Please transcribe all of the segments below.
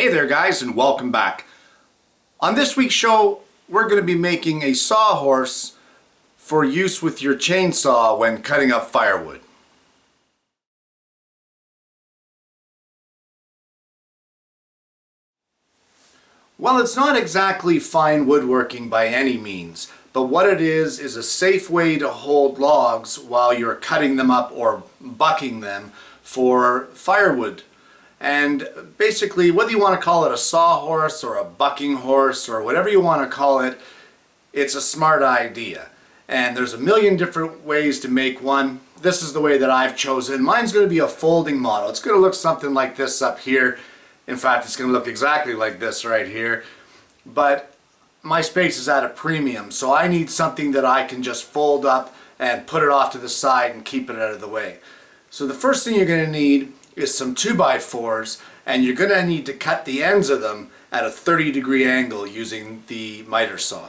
Hey there guys, and welcome back. On this week's show, we're going to be making a sawhorse for use with your chainsaw when cutting up firewood. Well, it's not exactly fine woodworking by any means, but what it is a safe way to hold logs while you're cutting them up or bucking them for firewood. And basically, whether you want to call it a sawhorse or a bucking horse or whatever you want to call it, it's a smart idea. And there's a million different ways to make one. This is the way that I've chosen. Mine's going to be a folding model. It's going to look something like this up here. In fact, it's going to look exactly like this right here. But my space is at a premium, so I need something that I can just fold up and put it off to the side and keep it out of the way. So the first thing you're going to need is some 2x4s, and you're going to need to cut the ends of them at a 30-degree angle using the miter saw.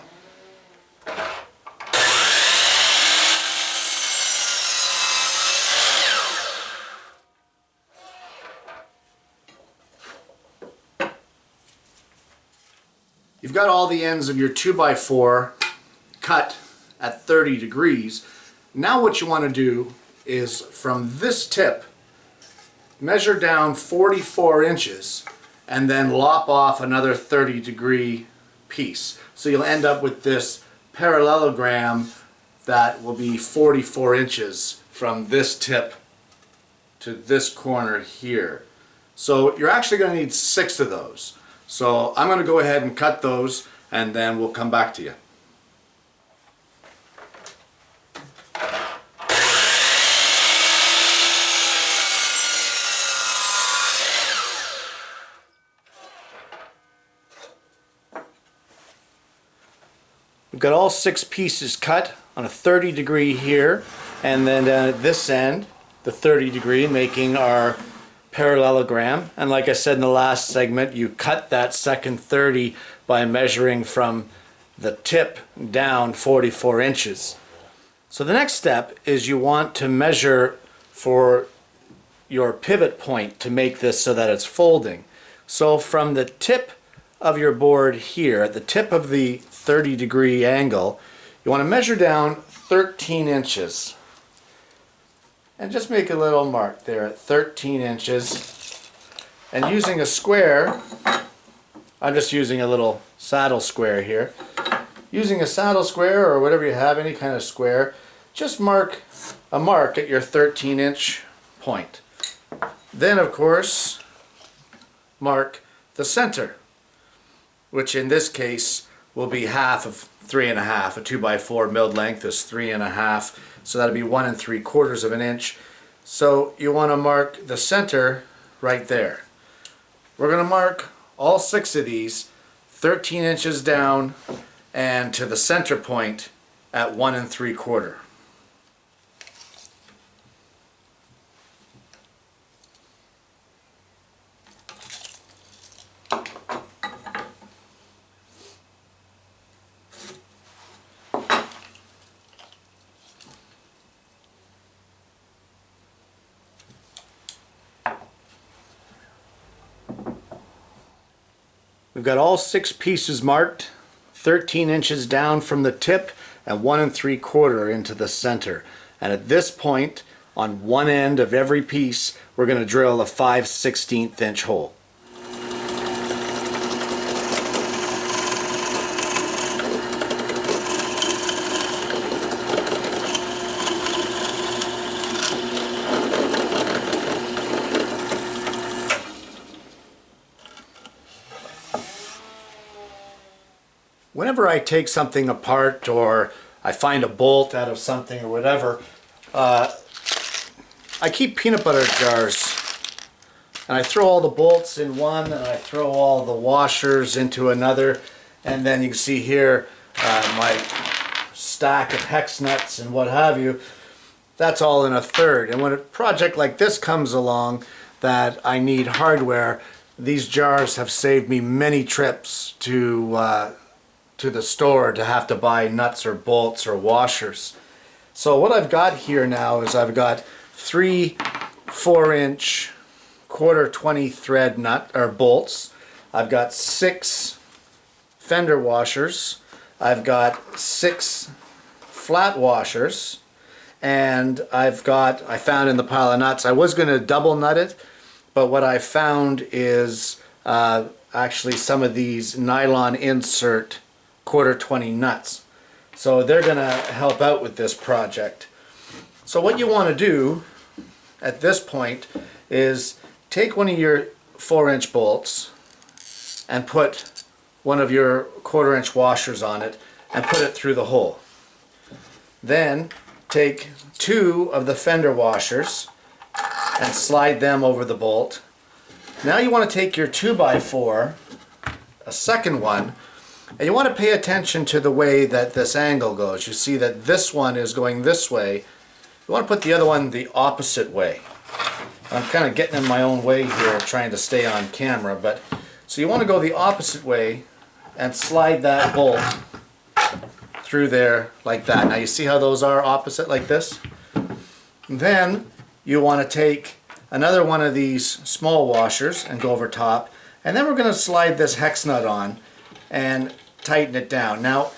You've got all the ends of your 2x4 cut at 30 degrees. Now what you want to do is from this tip, measure down 44 inches and then lop off another 30-degree piece. So you'll end up with this parallelogram that will be 44 inches from this tip to this corner here. So you're actually going to need 6 of those. So I'm going to go ahead and cut those and then we'll come back to you. We've got all 6 pieces cut on a 30-degree here, and then down at this end, the 30-degree, making our parallelogram. And like I said in the last segment, you cut that second 30 by measuring from the tip down 44 inches. So the next step is you want to measure for your pivot point to make this so that it's folding. So from the tip of your board here, at the tip of the 30-degree angle, you want to measure down 13 inches. And just make a little mark there at 13 inches. And using a square, I'm just using a little saddle square here. Using a saddle square or whatever you have, any kind of square, just mark a mark at your 13-inch point. Then, of course, mark the center, which in this case will be half of 3.5. A 2x4 milled length is 3.5, so that'll be 1 3/4 of an inch. So you want to mark the center right there. We're going to mark all 6 of these 13 inches down and to the center point at 1 3/4. We've got all 6 pieces marked, 13 inches down from the tip and 1 3/4 into the center. And at this point, on one end of every piece, we're going to drill a 5/16 inch hole. Whenever I take something apart or I find a bolt out of something or whatever, I keep peanut butter jars. And I throw all the bolts in one and I throw all the washers into another. And then you can see here my stack of hex nuts and what have you. That's all in a third. And when a project like this comes along that I need hardware, these jars have saved me many trips to the store to have to buy nuts or bolts or washers. So what I've got here now is I've got 3 4-inch 1/4 20 thread nut or bolts. I've got 6 fender washers, I've got 6 flat washers, and I found in the pile of nuts, I was going to double nut it, but what I found is actually some of these nylon insert 1/4 nuts. So they're going to help out with this project. So what you want to do at this point is take one of your 4-inch bolts and put one of your 1/4-inch washers on it and put it through the hole. Then take 2 of the fender washers and slide them over the bolt. Now you want to take your 2x4, a second one, and you want to pay attention to the way that this angle goes. You see that this one is going this way. You want to put the other one the opposite way. I'm kind of getting in my own way here trying to stay on camera, but so you want to go the opposite way and slide that bolt through there like that. Now you see how those are opposite like this? Then you want to take another one of these small washers and go over top, and then we're going to slide this hex nut on and tighten it down. Now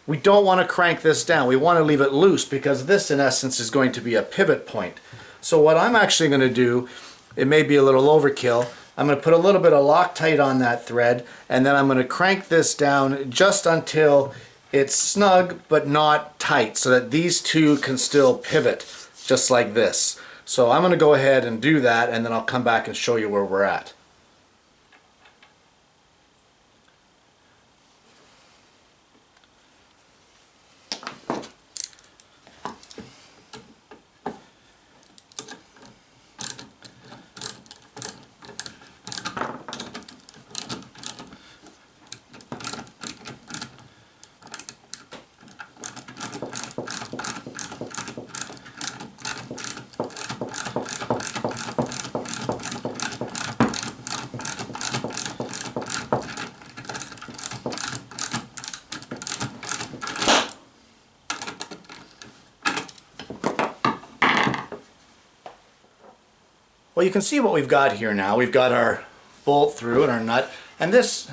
we don't want to crank this down, we want to leave it loose because this in essence is going to be a pivot point. So what I'm actually going to do, it may be a little overkill, I'm going to put a little bit of Loctite on that thread, and then I'm going to crank this down just until it's snug but not tight, so that these two can still pivot just like this. So I'm going to go ahead and do that, and then I'll come back and show you where we're at. Well, you can see what we've got here now. We've got our bolt through and our nut, and this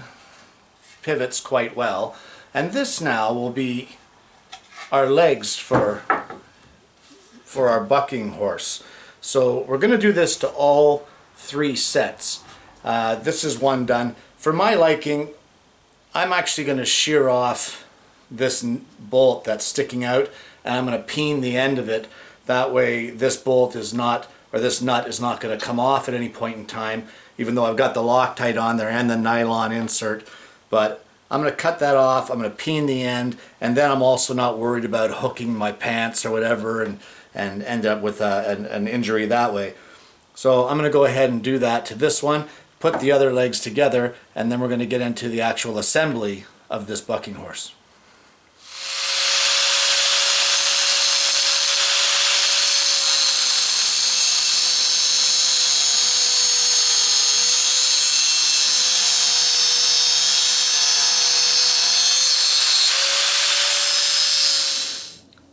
pivots quite well. And this now will be our legs for our bucking horse. So we're going to do this to all 3 sets. This is one done. For my liking, I'm actually going to shear off this bolt that's sticking out, and I'm going to peen the end of it. That way this bolt is not, or this nut is not going to come off at any point in time, even though I've got the Loctite on there and the nylon insert. But I'm going to cut that off, I'm going to peen the end, and then I'm also not worried about hooking my pants or whatever and end up with an injury that way. So I'm going to go ahead and do that to this one, put the other legs together, and then we're going to get into the actual assembly of this bucking horse.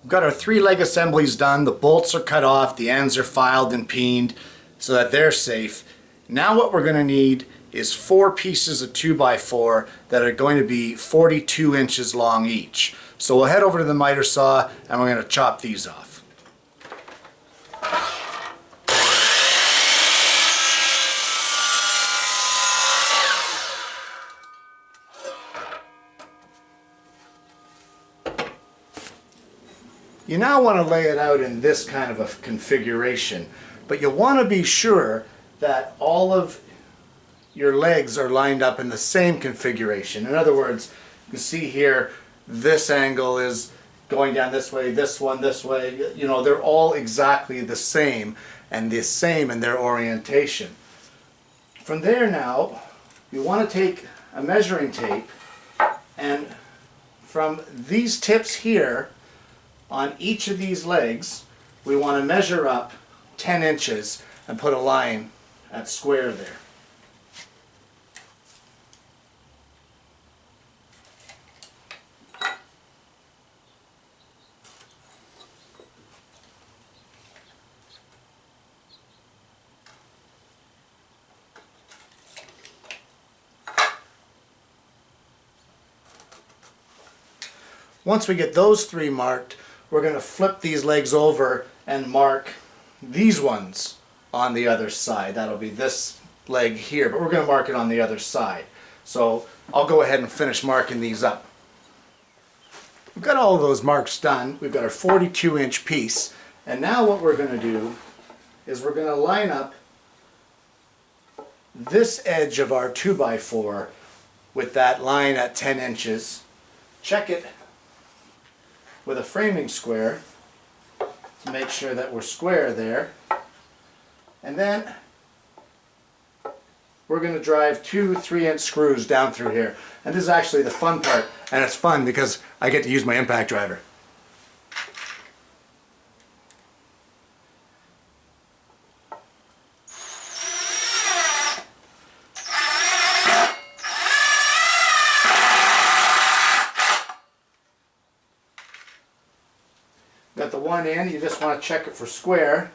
We've got our 3 leg assemblies done, the bolts are cut off, the ends are filed and peened so that they're safe. Now what we're going to need is 4 pieces of 2x4 that are going to be 42 inches long each. So we'll head over to the miter saw and we're going to chop these off. You now want to lay it out in this kind of a configuration, but you want to be sure that all of your legs are lined up in the same configuration. In other words, you can see here this angle is going down this way, this one this way. You know, they're all exactly the same and the same in their orientation. From there now, you want to take a measuring tape, and from these tips here on each of these legs, we want to measure up 10 inches and put a line at square there. Once we get those 3 marked, we're going to flip these legs over and mark these ones on the other side. That'll be this leg here, but we're going to mark it on the other side. So I'll go ahead and finish marking these up. We've got all of those marks done. We've got our 42-inch piece. And now what we're going to do is we're going to line up this edge of our 2x4 with that line at 10 inches. Check it with a framing square to make sure that we're square there. And then we're going to drive 2 3-inch screws down through here. And this is actually the fun part, and it's fun because I get to use my impact driver. Got the one in, you just want to check it for square.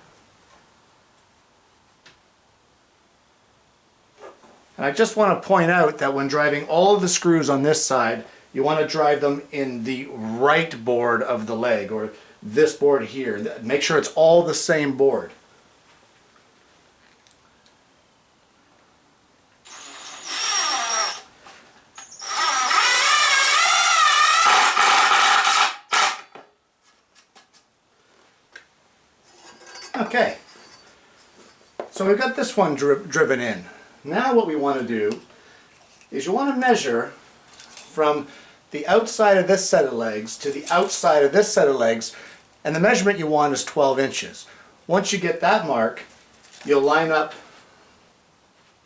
And I just want to point out that when driving all of the screws on this side, you want to drive them in the right board of the leg, or this board here. Make sure it's all the same board. Okay, so we've got this one driven in. Now what we want to do is you want to measure from the outside of this set of legs to the outside of this set of legs, and the measurement you want is 12 inches. Once you get that mark, you'll line up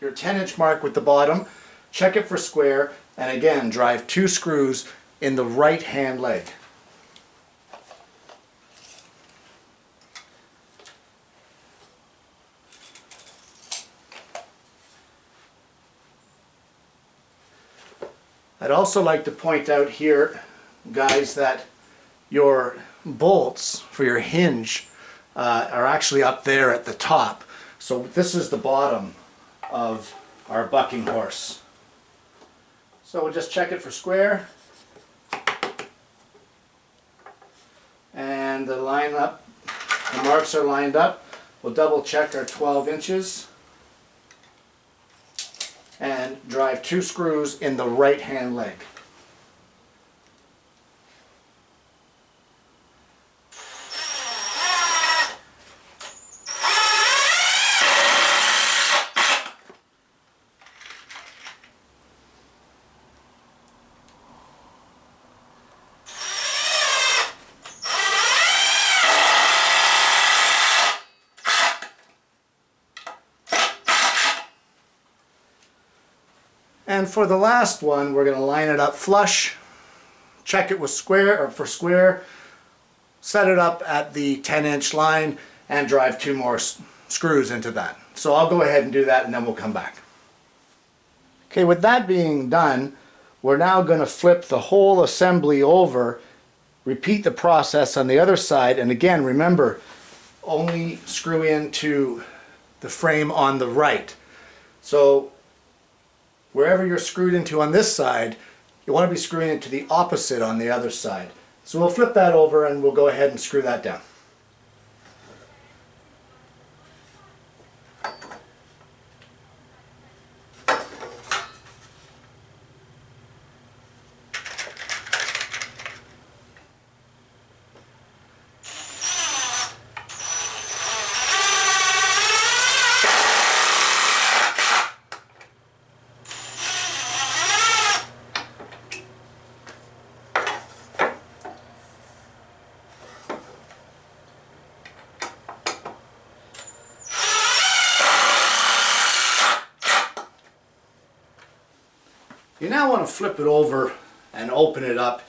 your 10-inch mark with the bottom, check it for square, and again drive 2 screws in the right hand leg. I'd also like to point out here, guys, that your bolts for your hinge are actually up there at the top. So this is the bottom of our bucking horse. So we'll just check it for square. And the marks are lined up. We'll double check our 12 inches. And drive 2 screws in the right hand leg. And for the last one, we're going to line it up flush, check it with square, or for square, set it up at the 10-inch line, and drive 2 more screws into that. So I'll go ahead and do that, and then we'll come back. Okay, with that being done, we're now going to flip the whole assembly over, repeat the process on the other side, and again, remember, only screw into the frame on the right. So wherever you're screwed into on this side, you want to be screwing into the opposite on the other side. So we'll flip that over and we'll go ahead and screw that down. You now want to flip it over and open it up,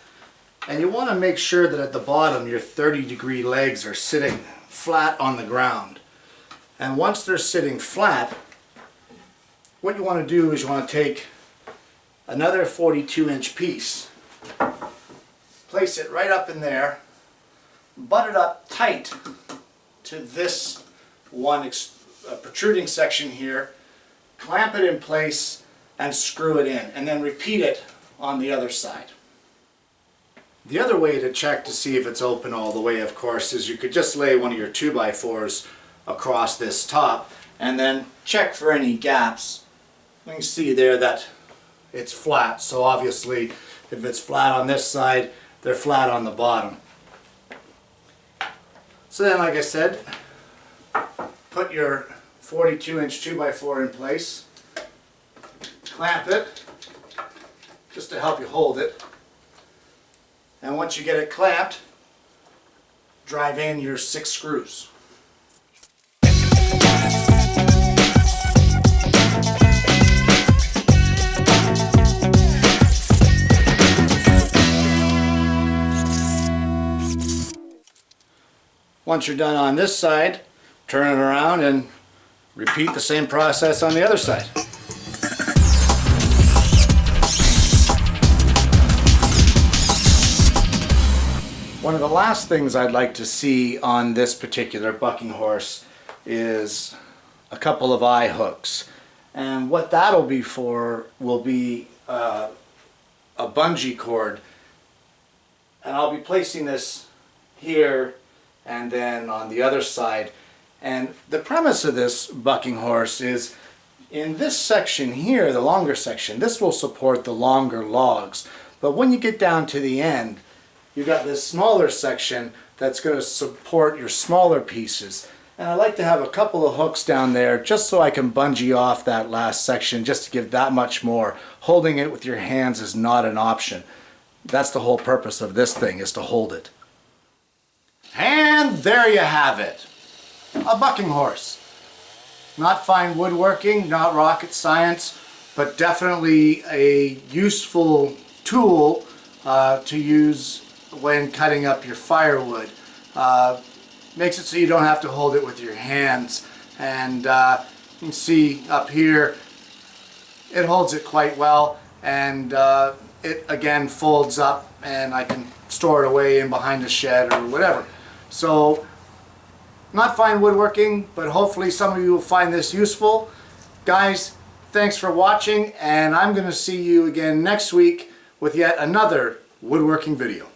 and you want to make sure that at the bottom your 30-degree legs are sitting flat on the ground. And once they're sitting flat, what you want to do is you want to take another 42-inch piece, place it right up in there, butt it up tight to this one protruding section here, clamp it in place, and screw it in, and then repeat it on the other side. The other way to check to see if it's open all the way, of course, is you could just lay one of your 2x4s across this top and then check for any gaps. You can see there that it's flat, so obviously if it's flat on this side, they're flat on the bottom. So then, like I said, put your 42-inch 2x4 in place, clamp it just to help you hold it, and once you get it clamped, drive in your 6 screws. Once you're done on this side, turn it around and repeat the same process on the other side. One of the last things I'd like to see on this particular bucking horse is a couple of eye hooks. And what that'll be for will be a bungee cord. And I'll be placing this here and then on the other side. And the premise of this bucking horse is in this section here, the longer section, this will support the longer logs. But when you get down to the end, you've got this smaller section that's going to support your smaller pieces. And I like to have a couple of hooks down there just so I can bungee off that last section just to give that much more. Holding it with your hands is not an option. That's the whole purpose of this thing, is to hold it. And there you have it. A bucking horse. Not fine woodworking, not rocket science, but definitely a useful tool to use when cutting up your firewood. Makes it so you don't have to hold it with your hands. And you can see up here, it holds it quite well, and it again folds up and I can store it away in behind a shed or whatever. So, not fine woodworking, but hopefully some of you will find this useful. Guys, thanks for watching, and I'm going to see you again next week with yet another woodworking video.